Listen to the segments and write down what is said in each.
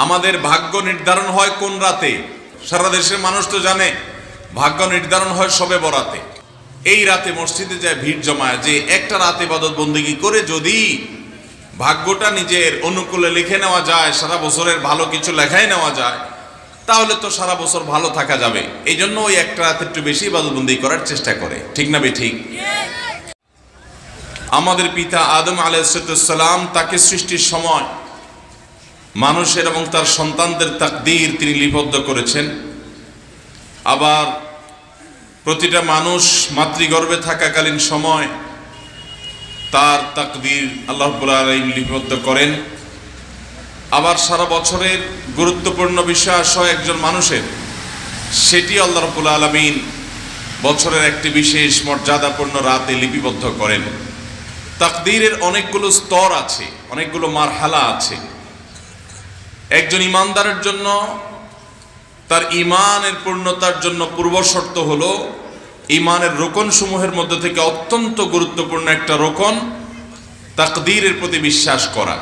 আমাদের ভাগ্য নির্ধারণ হয় কোন রাতে? সারা দেশের মানুষ তো জানে ভাগ্য নির্ধারণ হয় শবে বরাতে। এই রাতে মসজিদে যায় ভিড় জমায় যে একটা রাতে ইবাদত বন্দেগী করে যদি ভাগ্যটা নিজের অনুকূলে লিখে নেওয়া যায়, সারা বছরের ভালো কিছু লেখাই নেওয়া যায়, তাহলে তো সারা বছর ভালো থাকা যাবে। এই জন্য ওই একটা রাতে একটু বেশি ইবাদত বন্দেগী করার চেষ্টা করে। ঠিক না ঠিক? আমাদের পিতা আদম আলাইহিস সালাম, তাকে সৃষ্টির সময় মানুষের এবং তার সন্তানদের তাকদীর তিনি লিপিবদ্ধ করেছেন। আবার প্রতিটা মানুষ মাতৃগর্ভে থাকাকালীন সময় তার তাকদীর আল্লাহ রাব্বুল আলামিন লিপিবদ্ধ করেন। আবার সারা বছরের গুরুত্বপূর্ণ বিষয় একজন মানুষের, সেটি আল্লাহ রাব্বুল আলামিন বছরের একটি বিশেষ মর্যাদাপূর্ণ রাতে লিপিবদ্ধ করেন। তাকদীরের অনেকগুলো স্তর আছে, অনেকগুলো মারহালা আছে। একজন ইমানদারের জন্য তার ইমানের পূর্ণতার জন্য পূর্ব শর্ত হলো ইমানের রোকন সমূহের মধ্যে থেকে অত্যন্ত গুরুত্বপূর্ণ একটা রোকন তাকদীরের প্রতি বিশ্বাস করা।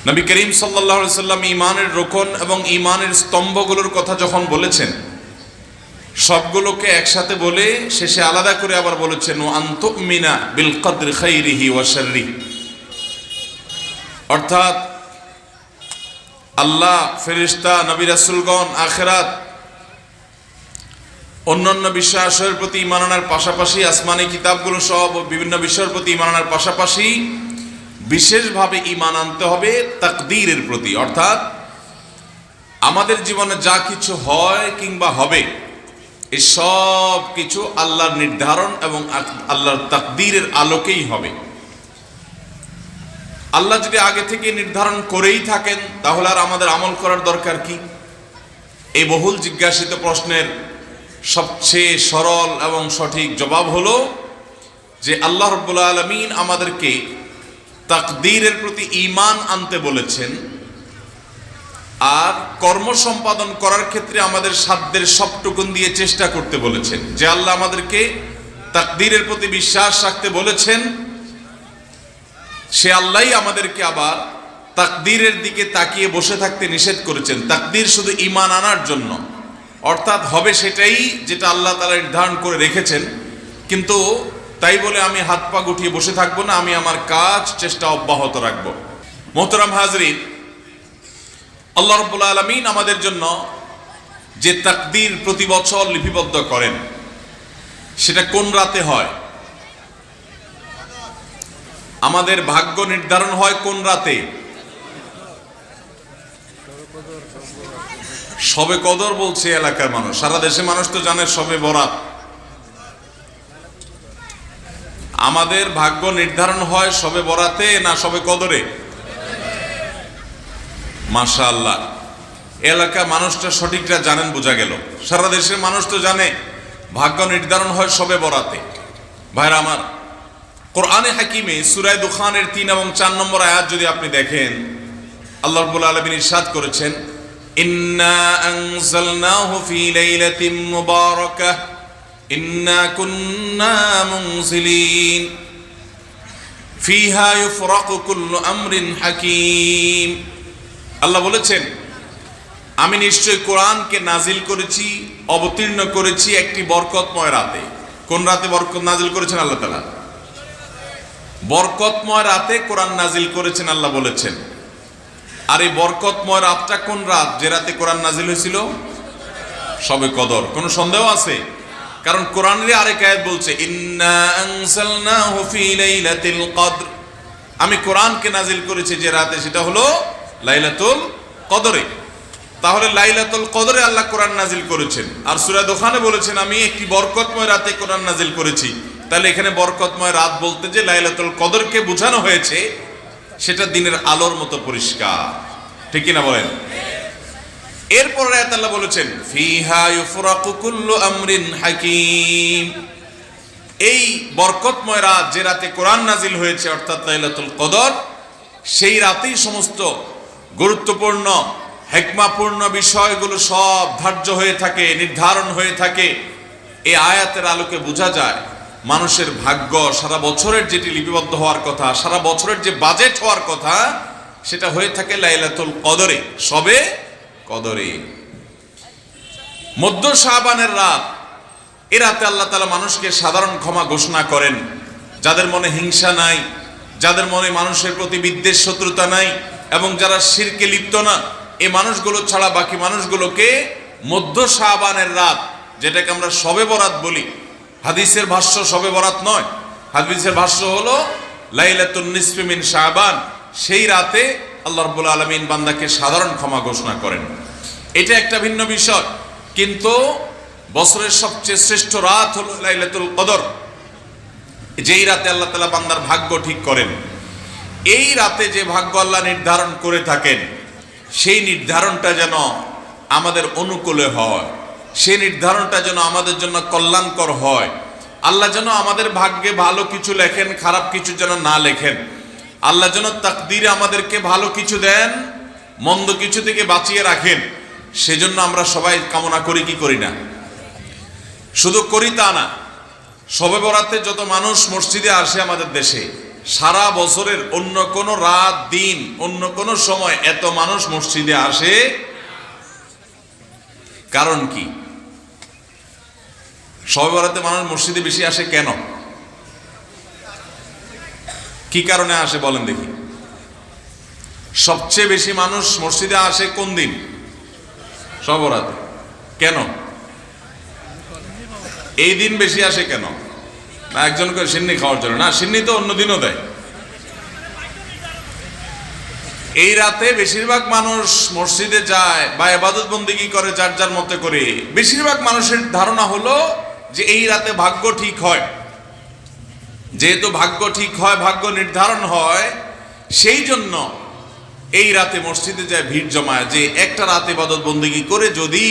নবী করিম সাল্লাল্লাহু আলাইহি সাল্লাম ইমানের রোকন এবং ইমানের স্তম্ভগুলোর কথা যখন বলেছেন, সবগুলোকে একসাথে বলে শেষে আলাদা করে আবার বলেছেন ওয়া আনতুমিনা বিল কদরি খাইরিহি ওয়া শাররিহি, অর্থাৎ আল্লাহ, ফেরেশতা, নবী রাসূলগণ, আখিরাত, অন্যান্য বিষয়ের প্রতি ঈমান আনার পাশাপাশি আসমানি কিতাবগুলো সব বিভিন্ন বিষয়ের প্রতি ঈমান আনার পাশাপাশি বিশেষভাবে ঈমান আনতে হবে তাকদীরের প্রতি। অর্থাৎ আমাদের জীবনে যা কিছু হয় কিংবা হবে, এই সব কিছু আল্লাহর নির্ধারণ এবং আল্লাহর তাকদীরের আলোকেই হবে। আল্লাহ যদি আগে থেকে নির্ধারণ করেই থাকেন তাহলে আর আমাদের আমল করার দরকার কি? এই বহুল জিজ্ঞাসিত প্রশ্নের সবচেয়ে সরল এবং সঠিক জবাব হলো যে আল্লাহ রাব্বুল আলামিন আমাদেরকে তাকদীরের প্রতি ঈমান আনতে বলেছেন, আর কর্ম সম্পাদন করার ক্ষেত্রে আমাদের সাধ্যের সবটুকুন দিয়ে চেষ্টা করতে বলেছেন। যে আল্লাহ আমাদেরকে তাকদীরের প্রতি বিশ্বাস রাখতে বলেছেন, সে আল্লাহই আমাদেরকে আবার তাকদীরের দিকে তাকিয়ে বসে থাকতে নিষেধ করেছেন। তাকদীর শুধু ঈমান আনার জন্য, অর্থাৎ হবে সেটাই যেটা আল্লাহ তাআলা নির্ধারণ করে রেখেছেন, কিন্তু তাই বলে আমি হাত পা গুটিয়ে বসে থাকবো না, আমি আমার কাজ চেষ্টা অব্যাহত রাখবো। মোহতারাম হাজরিন, আল্লাহ রাব্বুল আলামিন আমাদের জন্য যে তাকদীর প্রতি বছর লিপিবদ্ধ করেন, সেটা কোন রাতে হয়? আমাদের ভাগ্য নির্ধারণ হয় কোন রাতে? শবে কদর বলছে এলাকার মানুষ, সারা দেশের মানুষ তো জানে শবে বরাত। আমাদের ভাগ্য নির্ধারণ হয় শবে বরাতে না শবে কদরে? মাশাআল্লাহ, এলাকার মানুষটা সঠিকটা জানেন, বোঝা গেল। সারা দেশের মানুষ তো জানে ভাগ্য নির্ধারণ হয় শবে বরাতে। ভাইরা আমার, কোরআনে হাকিমে সূরা দুখানের 3 এবং 4 নম্বর আয়াত যদি আপনি দেখেন, আল্লাহ রাব্বুল আলামিন ইরশাদ করেছেন, ইন্না আনজালনাহু ফি লাইলাতিন মুবারাকাহ ইন্না কুন্না মুনজিলিন ফিহা ইউফরাকু কুল্লু আমরিন হাকিম। আল্লাহ বলেছেন, আমি নিশ্চয় কোরআনকে নাজিল করেছি, অবতীর্ণ করেছি একটি বরকতময় রাতে। কোন রাতে বরকত নাজিল করেছেন আল্লাহ তাআলা? বরকতময় রাতে কোরআন নাজিল করেছেন আল্লাহ বলেছেন। আর এই বরকতময় রাতটা কোন রাত? যে রাতে কোরআন নাজিল হয়েছিল শবে কদর। কোনো সন্দেহ আছে? কারণ কোরআনের আরেক আয়াত বলছে, ইন্না আনজালনাহু ফি লাইলাতিল কদর, আমি কোরআনকে নাজিল করেছি যে রাতে, সেটা হলো লাইলাতুল কদরে। তাহলে লাইলাতুল কদরে আল্লাহ কোরআন নাজিল করেছেন, আর সূরা দুখানে বলেছেন আমি একটি বরকতময় রাতে কোরআন নাজিল করেছি। তাহলে এখানে বরকতময় রাত বলতে যে লাইলাতুল কদরকে বোঝানো হয়েছে, সেটা দিনের আলোর মতো পরিষ্কার। ঠিক কিনা বলেন? এরপর আয়াত আল্লাহ বলেছেন, ফিহা ইউফরাকু কুল্লু আমরিন হাকিম, এই বরকতময় রাত যে রাতে কোরআন নাজিল হয়েছে অর্থাৎ লাইলাতুল কদর, সেই রাতেই সমস্ত গুরুত্বপূর্ণ হিকমাপূর্ণ বিষয়গুলো সব ধার্য হয়ে থাকে, নির্ধারণ হয়ে থাকে। এই আয়াতের আলোকে বোঝা যায় মানুষের ভাগ্য সারা বছরের যেটি লিপিবদ্ধ হওয়ার কথা, সারা বছরের যে বাজেট হওয়ার কথা, সেটা হয়ে থাকে লাইলাতুল কদরে, শবে কদরে। মধ্য শাবানের রাত, এ রাতে আল্লাহ তাআলা মানুষকে সাধারণ ক্ষমা ঘোষণা করেন। যাদের মনে হিংসা নাই, যাদের মনে মানুষের প্রতি বিদ্বেষ শত্রুতা নাই, এবং যারা শিরকে লিপ্ত না, এই মানুষগুলো ছাড়া বাকি মানুষগুলোকে মধ্য শাবানের রাত, যেটাকে আমরা শবে বরাত বলি, হাদিসের ভাষ্য শবে বরাত নয়, হাদিসের ভাষ্য হলো লাইলাতুন নিসফি মিন শাবান, সেই রাতে আল্লাহ রাব্বুল আলামিন বান্দাকে সাধারণ ক্ষমা ঘোষণা করেন। এটা একটা ভিন্ন বিষয়, কিন্তু বছরের সবচেয়ে শ্রেষ্ঠ রাত হলো লাইলাতুল কদর, যেই রাতে আল্লাহ তাআলা বান্দার ভাগ্য ঠিক করেন। এই রাতে যে ভাগ্য আল্লাহ নির্ধারণ করে থাকেন, সেই নির্ধারণটা যেন আমাদের অনুকূলে হয়, সেই নির্ধারণটা যেন আমাদের জন্য কল্যাণকর হয়। আল্লাহ যেন আমাদের ভাগ্যে ভালো কিছু লেখেন, খারাপ কিছু যেন না লেখেন। আল্লাহ যেন তাকদীরে আমাদেরকে ভালো কিছু দেন, মন্দ কিছু থেকে বাঁচিয়ে রাখেন। সেজন্য আমরা সবাই কামনা করি কি করি না? শুধু করি তা না, শবে বরাতে যত মানুষ মসজিদে আসে আমাদের দেশে, সারা বছরের অন্য কোনো রাত দিন অন্য কোনো সময় এত মানুষ মসজিদে আসে, কারণ কি? শবে বরাতে মানুষ মসজিদে বেশি আসে কেন? কি কারণে আসে বলেন দেখি? সবচেয়ে বেশি মানুষ মসজিদে আসে কোন দিন? শবে বরাতে। কেন এই দিন বেশি আসে কেন? না একজন করে সিন্নি খাওয়ার জন্য? না, সিন্নি তো অন্য দিনও দেয়। এই রাতে বেশিরভাগ মানুষ মসজিদে যায় বা ইবাদত বন্দেগী করে যার যার মতে করে। বেশিরভাগ মানুষের ধারণা হলো যে এই রাতে ভাগ্য ঠিক হয়। যেহেতু ভাগ্য ঠিক হয়, ভাগ্য নির্ধারণ হয়, সেই জন্য এই রাতে মসজিদে যায়, ভিড় জমায়, যে একটা রাতে ইবাদত বন্দেগী করে যদি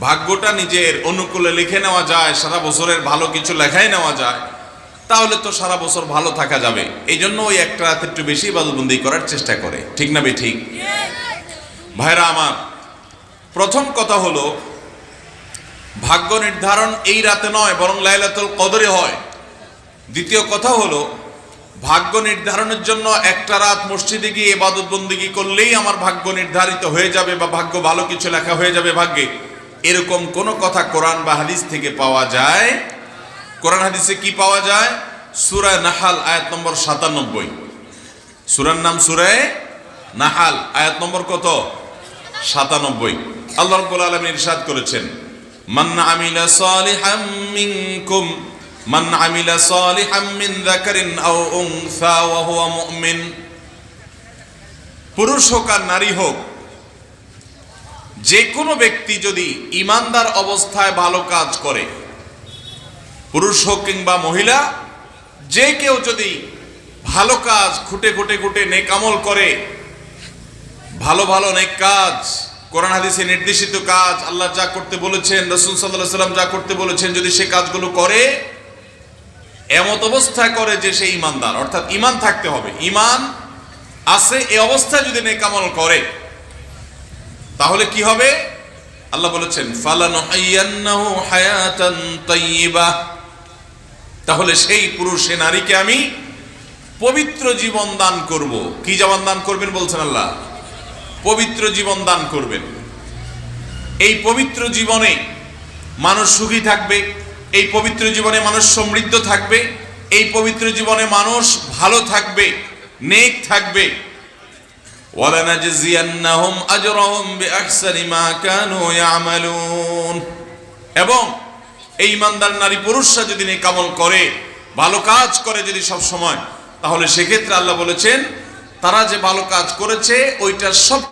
ভাগ্যটা নিজের অনুকূলে লিখে নেওয়া যায়, সারা বছরের ভালো কিছু লেখাই নেওয়া যায়, তাহলে তো সারা বছর ভালো থাকা যাবে। এই জন্য ওই একটা রাতে একটু বেশি ইবাদত বন্দেগী করার চেষ্টা করে। ঠিক না বে ঠিক? ভাইরা আমার, প্রথম কথা হলো ভাগ্য নির্ধারণ এই রাতে নয়, বরং লাইলাতুল কদরে হয়। দ্বিতীয় কথা হলো ভাগ্য নির্ধারণের জন্য একটা রাত মসজিদে গিয়ে ইবাদত বন্দেগী করলেই আমার ভাগ্য নির্ধারিত হয়ে যাবে বা ভাগ্য ভালো কিছু লেখা হয়ে যাবে ভাগ্যে, এরকম কোনো কথা কোরআন বা হাদিস থেকে পাওয়া যায়? কোরআন হাদিসে কি পাওয়া যায়? সূরা নাহাল আয়াত নম্বর 97। সূরার নাম সূরা নাহাল, আয়াত নম্বর কত? 97। আল্লাহ রাব্বুল আলামিন ইরশাদ করেছেন, মান আমিলা সালিহাম মিনকুম, মান আমিলা সালিহাম মিন যাকারিন আও উনসা ওয়া হুয়া মুমিন। পুরুষ হোক আর নারী হোক, যে কোনো ব্যক্তি যদি ঈমানদার অবস্থায় ভালো কাজ করে, পুরুষ হোক কিংবা মহিলা, যে কেউ যদি ভালো কাজ খুঁটে খুঁটে খুঁটে নেক আমল করে, ভালো ভালো নেক কাজ, কোরআন হাদিসে নির্দেশিত কাজ, আল্লাহ যা করতে বলেছেন, রাসূল সাল্লাল্লাহু আলাইহি ওয়াসাল্লাম যা করতে বলেছেন, যদি সে কাজগুলো করে, এমত অবস্থায় করে যে সে ঈমানদার, অর্থাৎ ঈমান থাকতে হবে, ঈমান আছে এই অবস্থায় যদি নেক আমল করে, তাহলে কি হবে? আল্লাহ বলেছেন ফালানুহাইয়ান্নাহু হায়াতান তাইয়্যিবাহ, তাহলে সেই পুরুষ সে নারীকে আমি পবিত্র জীবন দান করব। কি জীবন দান করবেন বলছেন আল্লাহ? পবিত্র জীবন দান করবেন। এই পবিত্র জীবনে মানুষ সুখী থাকবে, এই পবিত্র জীবনে মানুষ সমৃদ্ধ থাকবে, এই পবিত্র জীবনে মানুষ ভালো থাকবে, নেক থাকবে। ওয়ালানাজজিয়ান্নাহুম আজরাহুম বিআহসানি মা কানু ইয়ামালুন। এবং এই ঈমানদার নারী পুরুষরা যদি নেক আমল করে, ভালো কাজ করে যদি সব সময়, তাহলে সেক্ষেত্রে আল্লাহ বলেছেন তারা যে ভালো কাজ করেছে ওইটার সব